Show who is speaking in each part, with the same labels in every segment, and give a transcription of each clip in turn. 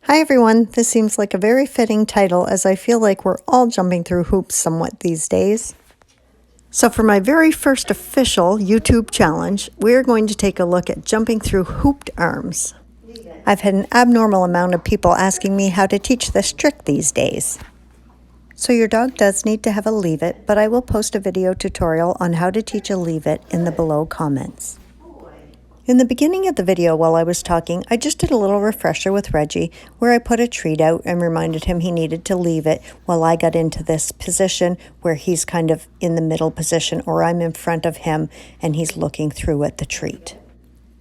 Speaker 1: Hi everyone, this seems like a very fitting title as I feel like we're all jumping through hoops somewhat these days. So for my very first official YouTube challenge, we're going to take a look at jumping through hooped arms. I've had an abnormal amount of people asking me how to teach this trick these days. So your dog does need to have a leave it, but I will post a video tutorial on how to teach a leave it in the below comments. In the beginning of the video while I was talking, I just did a little refresher with Reggie where I put a treat out and reminded him he needed to leave it while I got into this position where he's kind of in the middle position or I'm in front of him and he's looking through at the treat.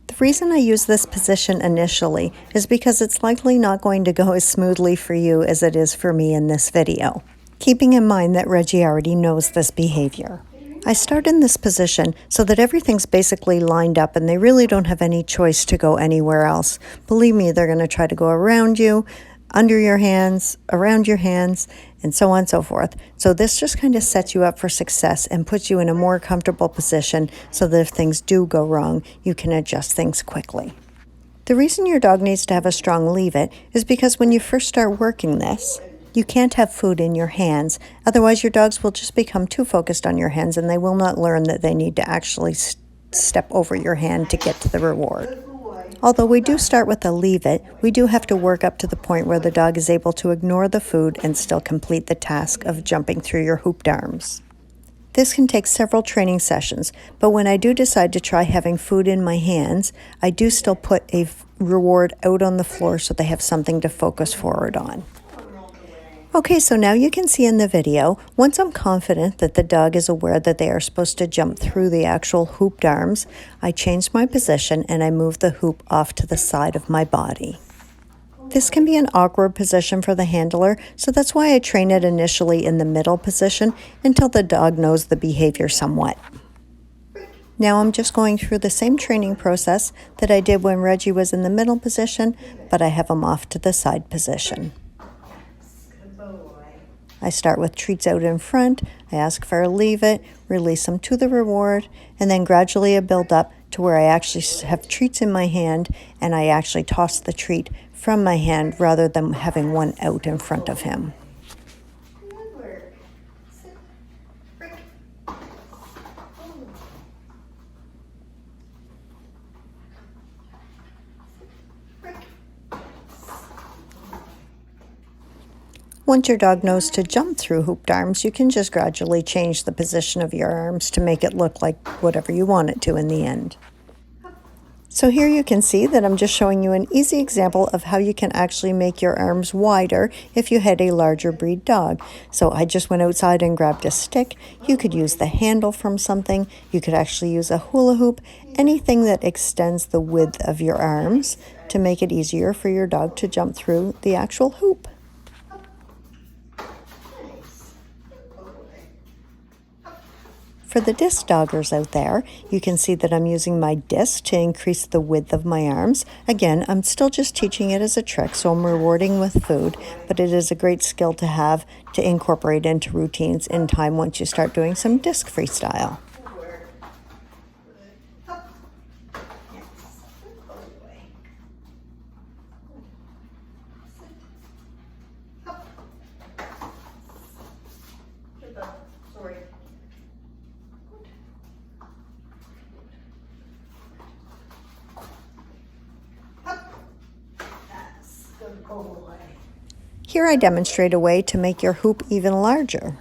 Speaker 1: The reason I use this position initially is because it's likely not going to go as smoothly for you as it is for me in this video, keeping in mind that Reggie already knows this behavior. I start in this position so that everything's basically lined up and they really don't have any choice to go anywhere else. Believe me, they're going to try to go around you, under your hands, around your hands, and so on and so forth. So this just kind of sets you up for success and puts you in a more comfortable position so that if things do go wrong, you can adjust things quickly. The reason your dog needs to have a strong leave it is because when you first start working this, you can't have food in your hands, otherwise your dogs will just become too focused on your hands and they will not learn that they need to actually step over your hand to get to the reward. Although we do start with a leave it, we do have to work up to the point where the dog is able to ignore the food and still complete the task of jumping through your hooped arms. This can take several training sessions, but when I do decide to try having food in my hands, I do still put a reward out on the floor so they have something to focus forward on. Okay, so now you can see in the video, once I'm confident that the dog is aware that they are supposed to jump through the actual hooped arms, I change my position and I move the hoop off to the side of my body. This can be an awkward position for the handler, so that's why I train it initially in the middle position until the dog knows the behavior somewhat. Now I'm just going through the same training process that I did when Reggie was in the middle position, but I have him off to the side position. I start with treats out in front, I ask for a leave it, release them to the reward, and then gradually I build up to where I actually have treats in my hand and I actually toss the treat from my hand rather than having one out in front of him. Once your dog knows to jump through hooped arms, you can just gradually change the position of your arms to make it look like whatever you want it to in the end. So here you can see that I'm just showing you an easy example of how you can actually make your arms wider if you had a larger breed dog. So I just went outside and grabbed a stick. You could use the handle from something. You could actually use a hula hoop, anything that extends the width of your arms to make it easier for your dog to jump through the actual hoop. For the disc doggers out there, you can see that I'm using my disc to increase the width of my arms. Again, I'm still just teaching it as a trick, so I'm rewarding with food, but it is a great skill to have to incorporate into routines in time once you start doing some disc freestyle. Here I demonstrate a way to make your hoop even larger.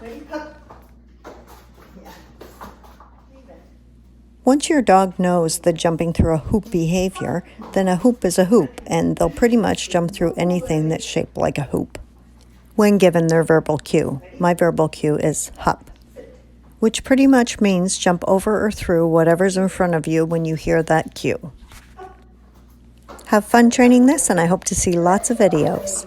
Speaker 1: Once your dog knows the jumping through a hoop behavior, then a hoop is a hoop, and they'll pretty much jump through anything that's shaped like a hoop. When given their verbal cue, my verbal cue is hup, which pretty much means jump over or through whatever's in front of you when you hear that cue. Have fun training this, and I hope to see lots of videos.